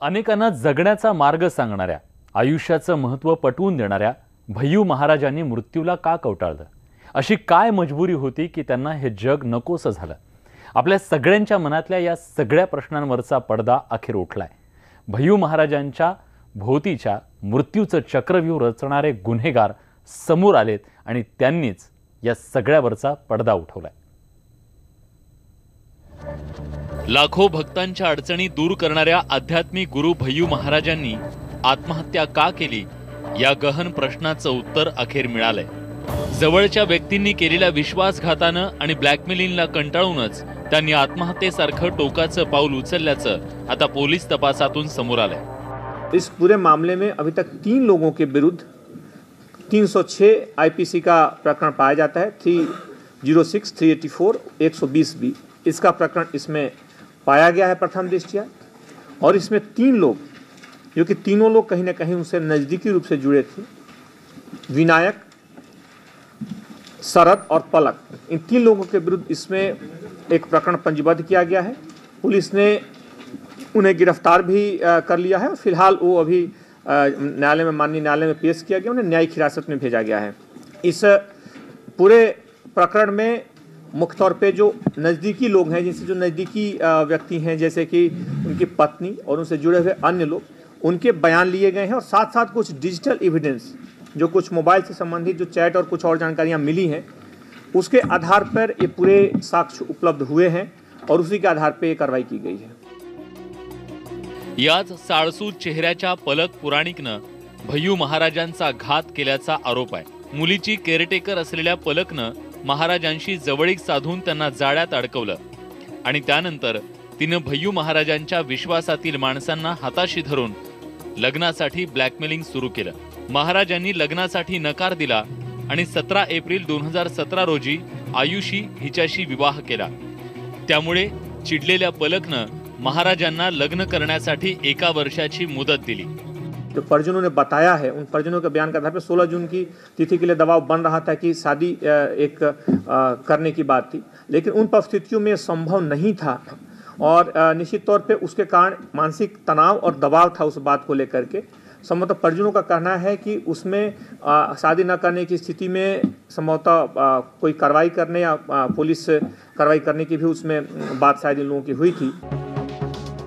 अनेकांना जगण्याचा मार्ग सांगणाऱ्या, आयुष्याचं महत्त्व पटवून देणाऱ्या भय्यू महाराजांनी मृत्यूला का कवटाळलं? अशी काय मजबुरी होती की त्यांना हे जग नकोसं झालं? आपल्या सगळ्यांच्या मनातल्या या सगळ्या प्रश्नांवरचा पडदा अखेर उठलाय. भय्यू महाराजांच्या भोवतीच्या मृत्यूचं चक्रव्यूह रचणारे गुन्हेगार समोर आलेत आणि त्यांनीच या सगळ्यावरचा पडदा उठवलाय. लाखो भक्तांच्या अडचणी दूर करणाऱ्या आध्यात्मिक गुरु भय्यू महाराजांनी आत्महत्या का केली, या गहन प्रश्नाचं उत्तर अखेर मिळालंय. जवळच्या व्यक्तींनी केलेल्या विश्वासघातानं आणि ब्लॅकमेलिंगला कंटाळूनच त्यांनी आत्महत्येसारखं टोकाचं पाऊल उचलल्याचं आता पोलीस तपासातून समोर आलंय. इस पूरे मामले में अभी तक 3 लोगों के विरुद्ध 306 आईपीसी का प्रकरण पाया जाता है. 306, 384, 120B इसका प्रकरण इसमें पाया गया है प्रथम दृष्टया. और इसमें 3 लोग, जो कि तीनों लोग कहीं ना कहीं उनसे नज़दीकी रूप से जुड़े थे, विनायक, शरद और पलक, इन 3 लोगों के विरुद्ध इसमें एक प्रकरण पंजीबद्ध किया गया है. पुलिस ने उन्हें गिरफ्तार भी कर लिया है. फिलहाल वो अभी न्यायालय में, माननीय न्यायालय में पेश किया गया, उन्हें न्यायिक हिरासत में भेजा गया है. इस पूरे प्रकरण में मुख्य तौर पे जो नज़दीकी लोग हैं, जिनसे जो नज़दीकी व्यक्ति हैं, जैसे कि उनकी पत्नी और उनसे जुड़े हुए अन्य लोग, उनके बयान लिए गए हैं. और साथ साथ कुछ डिजिटल एविडेंस, जो कुछ मोबाइल से संबंधित जो चैट और कुछ और जानकारियाँ मिली हैं, उसके आधार पर ये पूरे साक्ष्य उपलब्ध हुए हैं और उसी के आधार पर ये कार्रवाई की गई है. याच साळसूद चेहऱ्याच्या पलक पुराणिकनं भय्यू महाराजांचा घात केल्याचा आरोप आहे. मुलीची केअरटेकर असलेल्या पलकनं महाराजांशी जवळीक साधून त्यांना जाळ्यात अडकवलं आणि त्यानंतर तिनं भय्यू महाराजांच्या विश्वासातील माणसांना हाताशी धरून लग्नासाठी ब्लॅकमेलिंग सुरू केलं. महाराजांनी लग्नासाठी नकार दिला आणि 17 एप्रिल 2017 रोजी आयुषी हिच्याशी विवाह केला. त्यामुळे चिडलेल्या पलकनं महाराजांना लग्न करण्यासाठी 1 वर्षाची मुदत दिली. जो परिजनों ने बताया है, उन परिजनों के बयान के आधार पर 16 जून की तिथि के लिए दबाव बन रहा था कि शादी एक करने की बात थी, लेकिन उन परिस्थितियों में संभव नहीं था. और निश्चित तौर पे उसके कारण मानसिक तनाव और दबाव था उस बात को लेकर के. संभवतः परिजनों का कहना है कि उसमें शादी न करने की स्थिति में संभवतः कोई कार्रवाई करने या पुलिस कार्रवाई करने की भी उसमें बात शायद इन लोगों की हुई थी.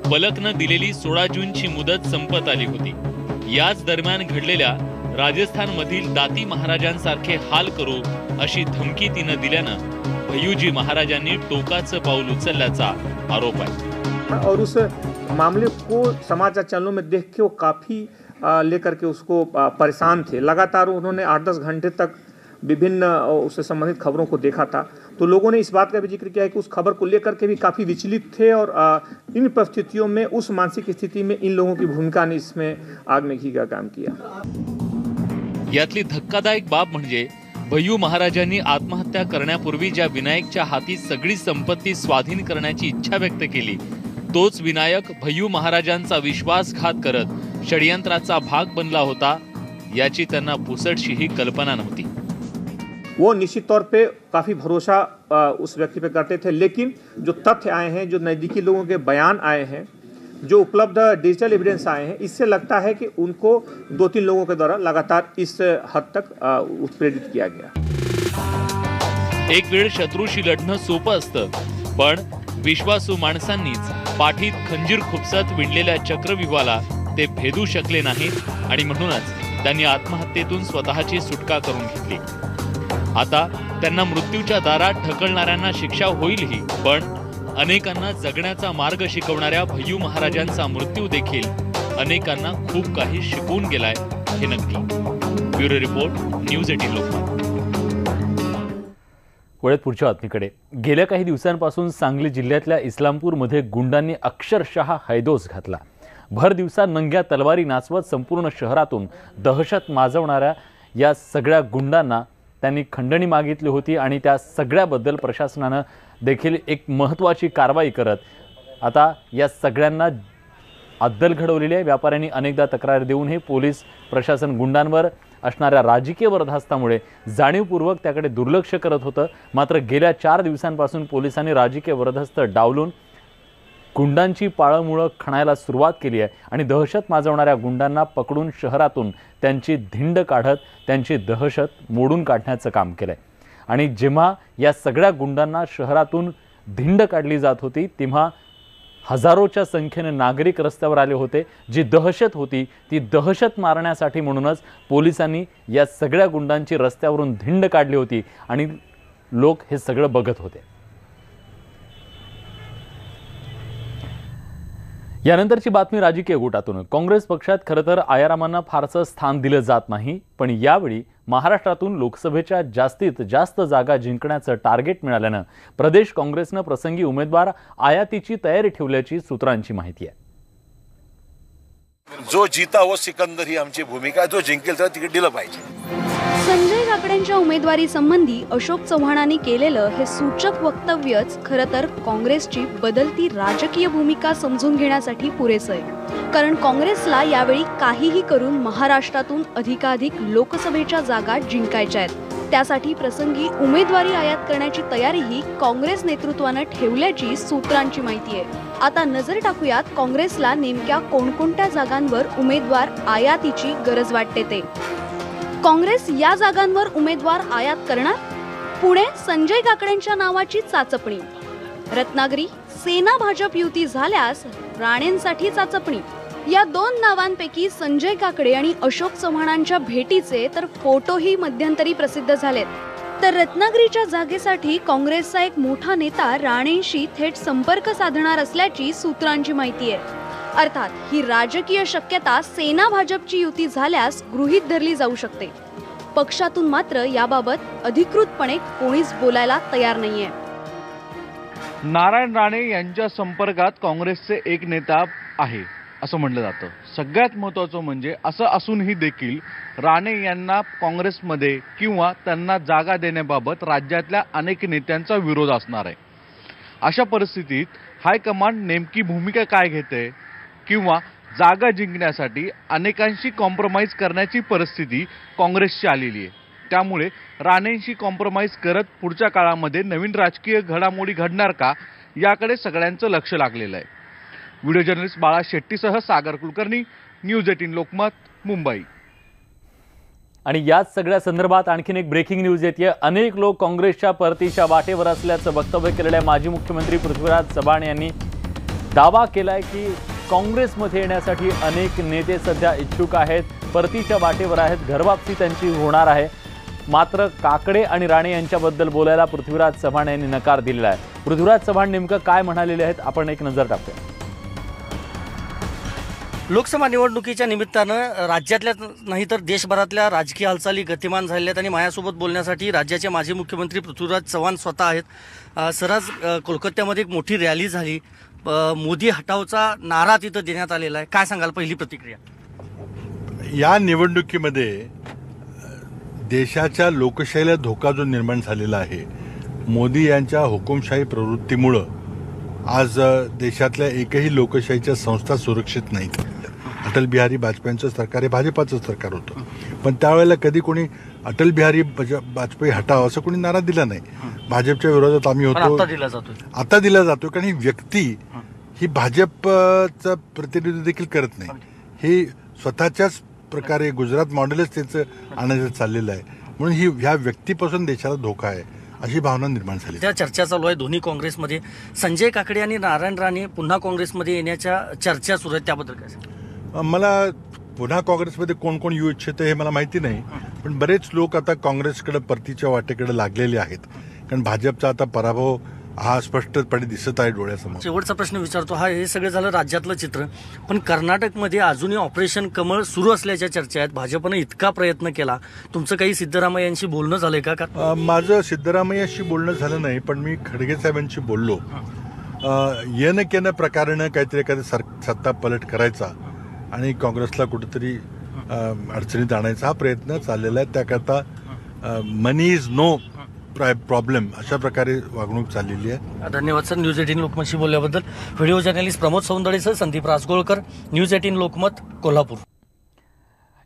पलकनं दिलेली 16 जूनची मुदत संपत आली होती. याच दरम्यान घडलेल्या राजस्थानमधील दाती महाराजांसारखे हाल करू अशी धमकी तिनं दिल्यानं भय्यूजी महाराजांनी टोकाचं पाऊल उचलल्याचा आरोप आहे. और उस मामले को समाचार चैनलों में देख के वो काफ़ी लेकर के उसको परेशान थे. लगातार उन्होंने 8-10 घंटे तक विभिन्न उससे संबंधित खबरों को देखा था. तो लोगों ने इस बात का भी जिक्र किया है कि उस खबर को लेकर के भी काफ़ी विचलित थे. और इन परिस्थितियों में, उस मानसिक स्थिति में इन लोगों की भूमिका ने इसमें आग में घी का काम किया. यातली धक्कादायक बाब म्हणजे भय्यू महाराजांनी आत्महत्या करण्यापूर्वी ज्या विनायकच्या हाती सगळी संपत्ती स्वाधीन करण्याची इच्छा व्यक्त केली, तोच विनायक भय्यू महाराजांचा विश्वासघात करत षडयंत्राचा भाग बनला होता, याची त्यांना पुसटशीही कल्पना नव्हती. वो निश्चित तौर पे काफ़ी भरोसा उस व्यक्ति पे करते थे, लेकिन जो तथ्य आए हैं, जो नज़दीकी लोगों के बयान आए हैं, जो उपलब्ध डिजिटल एविडेंस आए हैं, इससे लगता है कि उनको 2-3 लोगों के द्वारा लगातार इस हद तक उत्प्रेरित किया गया. एक वेळ शत्रूशी लढणं सोपं असतं, पण विश्वासू माणसांनीच पाठीत खंजीर खुपसत विणलेल्या चक्रव्यूहाला ते भेदू शकले नाहीत आणि म्हणूनच त्यांनी आत्महत्येतून स्वतःची सुटका करून घेतली. आता त्यांना मृत्यूच्या दारात ढकलणाऱ्यांना शिक्षा होईलही, पण अनेकांना जगण्याचा मार्ग शिकवणाऱ्या भय्यू महाराजांचा मृत्यू देखील अनेकांना खूप काही शिकवून गेलाय, हे नक्की. Bureau report, news 18 Lokmat. वळत पुढच्या बातमीकडे. गेल्या काही दिवसांपासून सांगली जिल्ह्यातल्या इस्लामपूरमध्ये गुंडांनी अक्षरशः हैदोस घातला. भर दिवसा नंग्या तलवारी नाचवत संपूर्ण शहरातून दहशत माजवणाऱ्या या सगळ्या गुंडांना त्यांनी खंडणी मागितली होती आणि त्या सगळ्याबद्दल प्रशासनानं देखील एक महत्त्वाची कारवाई करत आता या सगळ्यांना अद्दल घडवलेली आहे. व्यापाऱ्यांनी अनेकदा तक्रार देऊनही पोलीस प्रशासन गुंडांवर असणाऱ्या राजकीय बरदास्तामुळे जाणीवपूर्वक त्याकडे दुर्लक्ष करत होतं. मात्र गेल्या 4 दिवसांपासून पोलिसांनी राजकीय बरदास्त डावलून गुंडांची पाळंमुळं खणायला सुरुवात केली आहे आणि दहशत माजवणाऱ्या गुंडांना पकडून शहरातून त्यांची धिंड काढत त्यांची दहशत मोडून काढण्याचं काम केलं आहे. आणि जेव्हा या सगळ्या गुंडांना शहरातून धिंड काढली जात होती तेव्हा हजारोच्या संख्येने नागरिक रस्त्यावर आले होते. जी दहशत होती ती दहशत मारण्यासाठी म्हणूनच पोलिसांनी या सगळ्या गुंडांची रस्त्यावरून धिंड काढली होती आणि लोक हे सगळं बघत होते. यानंतरची बातमी राजकीय गोटातून. काँग्रेस पक्षात खरं तर आयारामांना फारसं स्थान दिलं जात नाही, पण यावेळी महाराष्ट्रातून लोकसभेच्या जास्तीत जास्त जागा जिंकण्याचं टार्गेट मिळाल्यानं प्रदेश काँग्रेसनं प्रसंगी उमेदवार आयातीची तयारी ठेवल्याची सूत्रांची माहिती आहे. जो जीता वो सिकंदर ही आमची भूमिका आहे. जो जिंकेल त्याला तिकीट दिलं पाहिजे. संजय काकडेंच्या उमेदवारी संबंधी अशोक चव्हाणांनी केलेलं हे सूचक वक्तव्यच खरं तर काँग्रेसची बदलती राजकीय भूमिका समजून घेण्यासाठी पुरेसं आहे. कारण काँग्रेसला यावेळी काहीही करून महाराष्ट्रातून अधिकाधिक लोकसभेच्या जागा जिंकायच्या आहेत. त्यासाठी प्रसंगी उमेदवारी आयात करण्याची तयारीही काँग्रेस नेतृत्वानं ठेवल्याची सूत्रांची माहिती आहे. आता नजर टाकूयात काँग्रेसला नेमक्या कोणकोणत्या जागांवर उमेदवार आयातीची गरज वाटते ते. काँग्रेस या जागांवर उमेदवार आयात करणार. पुणे संजय काकडेंच्या नावाची चाचपणी. रत्नागिरी सेना भाजप युती झाल्यास राणेंसाठी चाचपणी. या दोन नावांपैकी संजय काकडे आणि अशोक चव्हाणांच्या भेटीचे तर फोटोही मध्यंतरी प्रसिद्ध झालेत. तर रत्नागिरीच्या जागेसाठी काँग्रेसचा एक मोठा नेता राणेंशी थेट संपर्क साधणार असल्याची सूत्रांची माहिती आहे. अर्थात ही राजकीय शक्यता सेना भाजपची युती झाल्यास गृहीत धरली जाऊ शकते. पक्षातून मात्र याबाबत अधिकृतपणे कोणीच बोलायला तयार नाहीये. नारायण राणे यांच्या संपर्कात काँग्रेसचे एक नेता आहे असं म्हटलं जातं. सगळ्यात महत्त्वाचं म्हणजे असं असूनही देखील राणे यांना काँग्रेसमध्ये किंवा त्यांना जागा देण्याबाबत राज्यातल्या अनेक नेत्यांचा विरोध असणार आहे. अशा परिस्थितीत हायकमांड नेमकी भूमिका काय घेते किंवा जागा जिंकण्यासाठी अनेकांशी कॉम्प्रोमाइज करण्याची परिस्थिती काँग्रेसची आलेली आहे. त्यामुळे राणेंशी कॉम्प्रोमाइज करत पुढच्या काळामध्ये नवीन राजकीय घडामोडी घडणार का याकडे सगळ्यांचं लक्ष लागलेलं आहे. व्हिडिओ जर्नलिस्ट बाळा शेट्टीसह सागर कुलकर्णी, न्यूज 18 लोकमत, मुंबई. आणि याच सगळ्या संदर्भात आणखीन एक ब्रेकिंग न्यूज येते. अनेक लोक काँग्रेसच्या परतीच्या वाटेवर असल्याचं वक्तव्य केलेल्या माजी मुख्यमंत्री पृथ्वीराज चव्हाण यांनी दावा केलाय की काँग्रेसमध्ये येण्यासाठी अनेक नेते सध्या इच्छुक आहेत, परतीच्या वाटेवर आहेत, घरवापसी त्यांची होणार आहे. मात्र काकडे आणि राणे यांच्याबद्दल बोलायला पृथ्वीराज चव्हाण यांनी नकार दिलेला आहे. पृथ्वीराज चव्हाण नेमकं काय म्हणालेले आहेत आपण एक नजर टाकूया. लोकसभा निवडणुकीच्या निमित्तानं राज्यातल्या नाही तर देशभरातल्या राजकीय हालचाली गतिमान झालेल्या आहेत आणि माझ्यासोबत बोलण्यासाठी राज्याचे माजी मुख्यमंत्री पृथ्वीराज चव्हाण स्वतः आहेत. सराज कोलकात्यामध्ये एक मोठी रॅली झाली. मोदी हटावचा नारा तिथं देण्यात आलेला आहे. काय सांगाल पहिली प्रतिक्रिया? या निवडणुकीमध्ये देशाच्या लोकशाहीला धोका जो निर्माण झालेला आहे, मोदी यांच्या हुकुमशाही प्रवृत्तीमुळं आज देशातल्या एकही लोकशाहीच्या संस्था सुरक्षित नाहीत. अटल बिहारी वाजपेयींचं सरकार हे भाजपाचं सरकार होतं, पण त्यावेळेला कधी कोणी अटल बिहारी वाजपेयी हटाव असं कोणी नारा दिला नाही. भाजपच्या विरोधात आम्ही होतो, आता दिला जातो. कारण ही व्यक्ती ही भाजपचं प्रतिनिधित्व देखील करत नाही. ही स्वतःच्याच प्रकारे गुजरात मॉडेलच त्यांचं आणायचं चाललेलं आहे. म्हणून ही ह्या व्यक्तीपासून देशाला धोका आहे अशी भावना निर्माण झाली. त्या चर्चा चालू आहे दोन्ही काँग्रेसमध्ये. संजय काकडे आणि नारायण राणे पुन्हा काँग्रेसमध्ये येण्याच्या चर्चा सुरू आहेत, त्याबद्दल काय? मला पुन्हा काँग्रेसमध्ये कोण कोण येऊ इच्छितं हे मला माहिती नाही, पण बरेच लोक आता काँग्रेसकडे परतीच्या वाटेकडे लागलेले आहेत. कारण भाजपचा आता पराभव हा स्पष्टपणे दिसत आहे डोळ्यासमोर. शेवटचा प्रश्न विचारतो. हा हे सगळं झालं राज्यातलं चित्र, पण कर्नाटकमध्ये अजूनही ऑपरेशन कमळ सुरू असल्याच्या चर्चा आहेत. भाजपनं इतका प्रयत्न केला. तुमचं काही सिद्धरामय्यांशी बोलणं झालंय का? माझं सिद्धरामय्याशी बोलणं झालं नाही, पण मी खडगे साहेबांशी बोललो. येणं केनं प्रकारानं काहीतरी एखादा सत्ता पलट करायचा आणि काँग्रेसला कुठेतरी अडचणीत आणायचा हा प्रयत्न चाललेला आहे. त्याकरता मनी इज नो प्रॉब्लेम अशा प्रकारे वागणूक चाललेली आहे. धन्यवाद सर. न्यूज 18 लोकमतशी बोलल्याबद्दल. व्हिडिओ जर्नलिस्ट प्रमोद सौंदडेसह संदीप राजगोळकर, न्यूज 18 लोकमत, कोल्हापूर.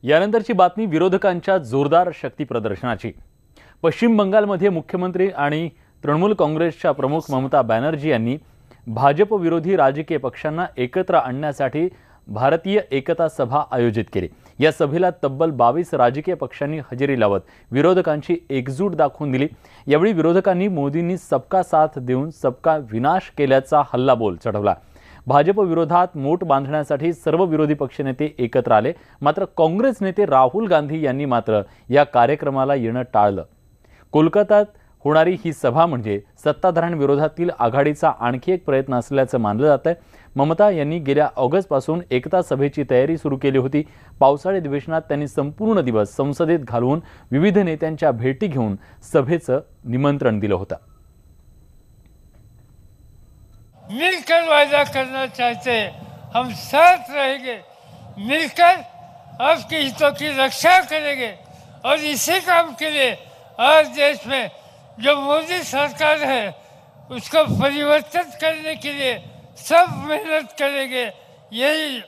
यानंतरची बातमी विरोधकांच्या जोरदार शक्ती प्रदर्शनाची. पश्चिम बंगालमध्ये मुख्यमंत्री आणि तृणमूल काँग्रेसच्या प्रमुख ममता बॅनर्जी यांनी भाजप विरोधी राजकीय पक्षांना एकत्र आणण्यासाठी भारतीय एकता सभा आयोजित केली। या सभेला तब्बल 22 राजकीय पक्षांनी हजेरी लावत विरोधकांची एकजूट दाखवून दिली। यावेळी विरोधकांनी मोदींनी सबका साथ देऊन सबका विनाश केल्याचा हल्लाबोल चढवला। भाजप विरोधात मोठ बांधण्यासाठी सर्व विरोधी पक्षनेते एकत्र आले, मात्र काँग्रेस नेते राहुल गांधी यांनी मात्र या कार्यक्रमाला येणं टाळलं। कोलकात्यात होणारी ही सभा म्हणजे सत्ताधाऱ्यांविरोधातील आघाडीचा आणखी एक प्रयत्न असल्याचं मानलं जातंय। ममता यांनी गेल्या ऑगस्टपासून एकता सभेची तयारी सुरू केली होती। पावसाळी अधिवेशनात त्यांनी संपूर्ण दिवस संसदेत घालवून विविध नेत्यांच्या भेटी घेऊन सभेचं निमंत्रण दिलं होतं। मिलकर वायदा करना चाहते हैं, हम साथ रहेंगे, मिलकर आपके हितों की रक्षा करेंगे और इसी काम के लिए आज देश में जो मोदी सरकार है उसको परिवर्तित करने के लिए सब मेहनत करेंगे। यही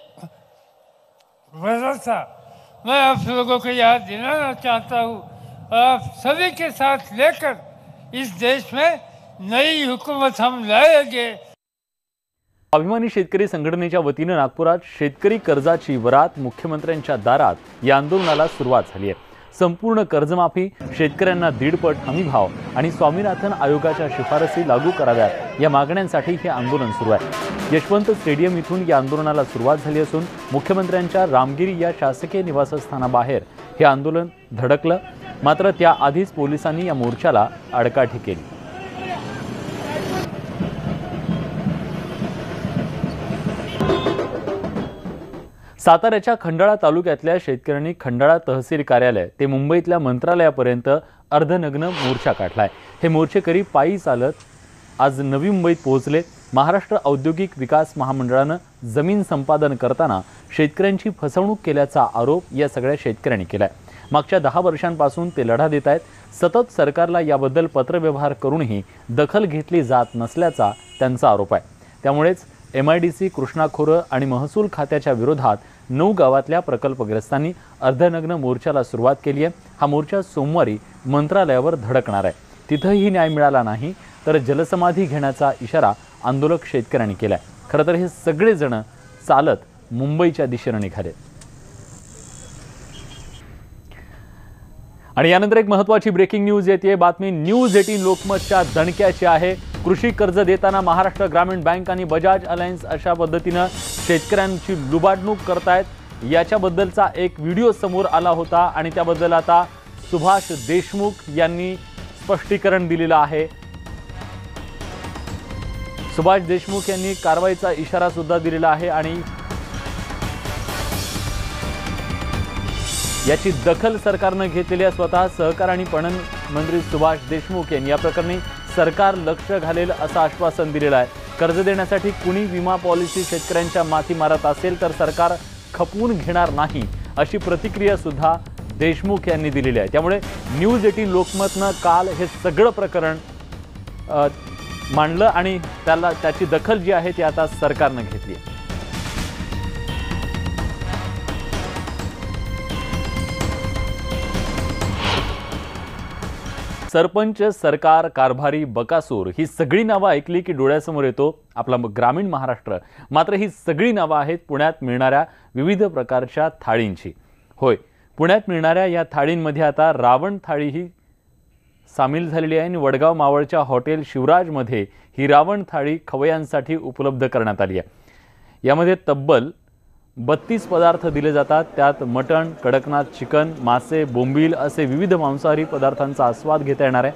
भरोसा मैं आप लोगों को याद दिलाना चाहता हूँ और आप सभी के साथ लेकर इस देश में नई हुकूमत हम लाएंगे। अभिमानी शेतकरी संघटनेच्या वतीने नागपुरात शेतकरी कर्जाची वरात मुख्यमंत्र्यांच्या दारात या आंदोलनाला सुरुवात झाली आहे। संपूर्ण कर्जमाफी, शेतकऱ्यांना 1.5 पट हमीभाव आणि स्वामीनाथन आयोगाच्या शिफारसी लागू कराव्यात या मागण्यांसाठी हे आंदोलन सुरू आहे। यशवंत स्टेडियम इथून या आंदोलनाला सुरुवात झाली असून मुख्यमंत्र्यांच्या रामगिरी या शासकीय निवासस्थानाबाहेर हे आंदोलन धडकलं, मात्र त्याआधीच पोलिसांनी या मोर्चाला आडकाठी केली। साताऱ्याच्या खंडाळा तालुक्यातल्या शेतकऱ्यांनी खंडाळा तहसील कार्यालय ते मुंबईतल्या मंत्रालयापर्यंत अर्धनग्न मोर्चा काढलाय। हे मोर्चेकरी पायी चालत आज नवी मुंबईत पोहोचले। महाराष्ट्र औद्योगिक विकास महामंडळानं जमीन संपादन करताना शेतकऱ्यांची फसवणूक केल्याचा आरोप या सगळ्या शेतकऱ्यांनी केलाय। मागच्या 10 वर्षांपासून ते लढा देत आहेत। सतत सरकारला याबद्दल पत्रव्यवहार करूनही दखल घेतली जात नसल्याचा त्यांचा आरोप आहे। त्यामुळेच MIDC, कृष्णा खोरं आणि महसूल खात्याच्या विरोधात 9 गावातल्या प्रकल्पग्रस्तांनी अर्धनग्न मोर्चाला सुरुवात केली आहे। हा मोर्चा सोमवारी मंत्रालयावर धडकणार आहे। तिथंही न्याय मिळाला नाही तर जलसमाधी घेण्याचा इशारा आंदोलक शेतकऱ्यांनी केलाय। खरं तर हे सगळे जण चालत मुंबईच्या दिशेने निघाले। आणि यानंतर एक महत्त्वाची ब्रेकिंग न्यूज येते। बातमी न्यूज 18 लोकमतच्या दणक्याची आहे। कृषी कर्ज देताना महाराष्ट्र ग्रामीण बँक आणि बजाज अलायन्स अशा पद्धतीने शेतकऱ्यांची लुबाडणूक करतायत याच्याबद्दलचा एक व्हिडिओ समोर आला होता आणि त्याबद्दल आता सुभाष देशमुख यांनी स्पष्टीकरण दिलेलं आहे। सुभाष देशमुख यांनी कारवाईचा इशारा सुद्धा दिलेला आहे आणि याची दखल सरकारने घेतलेली आहे। स्वतः सहकार आणि पणन मंत्री सुभाष देशमुख यांनी या प्रकरणी सरकार लक्ष घालेल असं आश्वासन दिलेलं आहे। कर्ज देण्यासाठी कुणी विमा पॉलिसी शेतकऱ्यांच्या माथी मारत असेल तर सरकार खपवून घेणार नाही अशी प्रतिक्रिया सुद्धा देशमुख यांनी दिलेली आहे। त्यामुळे न्यूज 18 लोकमतनं काल हे सगळं प्रकरण मांडलं आणि त्याची दखल जी आहे ती आता सरकारने घेतली आहे। सरपंच, सरकार, कारभारी, बकासूर ही सगळी नावं ऐकली की डोळ्यासमोर येतो आपला ग्रामीण महाराष्ट्र। मात्र ही सगळी नावं आहेत पुण्यात मिळणाऱ्या विविध प्रकारच्या थाळींची। होय, पुण्यात मिळणाऱ्या या थाळींमध्ये आता रावण थाळीही सामील झालेली आहे आणि वडगाव मावळच्या हॉटेल शिवराजमध्ये ही रावण थाळी खवय्यांसाठी उपलब्ध करण्यात आली आहे। यामध्ये तब्बल 32 पदार्थ दिले जातात। त्यात मटण, कडकनाथ चिकन, मासे, बोंबील असे विविध मांसाहारी पदार्थांचा आस्वाद घेता येणार आहे।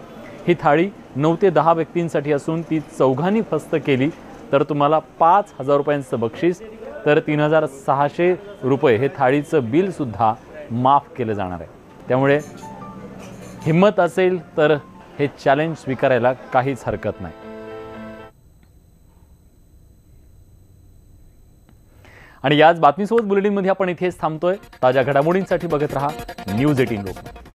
ही थाळी 9 ते 10 व्यक्तींसाठी असून ती चौघांनी फस्त केली तर तुम्हाला 5,000 रुपयांचं बक्षीस तर 3,600 रुपये हे थाळीचं बिल सुद्धा माफ केलं जाणार आहे। त्यामुळे हिम्मत असेल तर हे चॅलेंज स्वीकारायला काहीच हरकत नाही। आणि याच बातमीसोबत बुलेटिनमध्ये आपण इथेच थांबतोय। ताज्या घडामोडींसाठी बघत रहा न्यूज 18 लोकमत।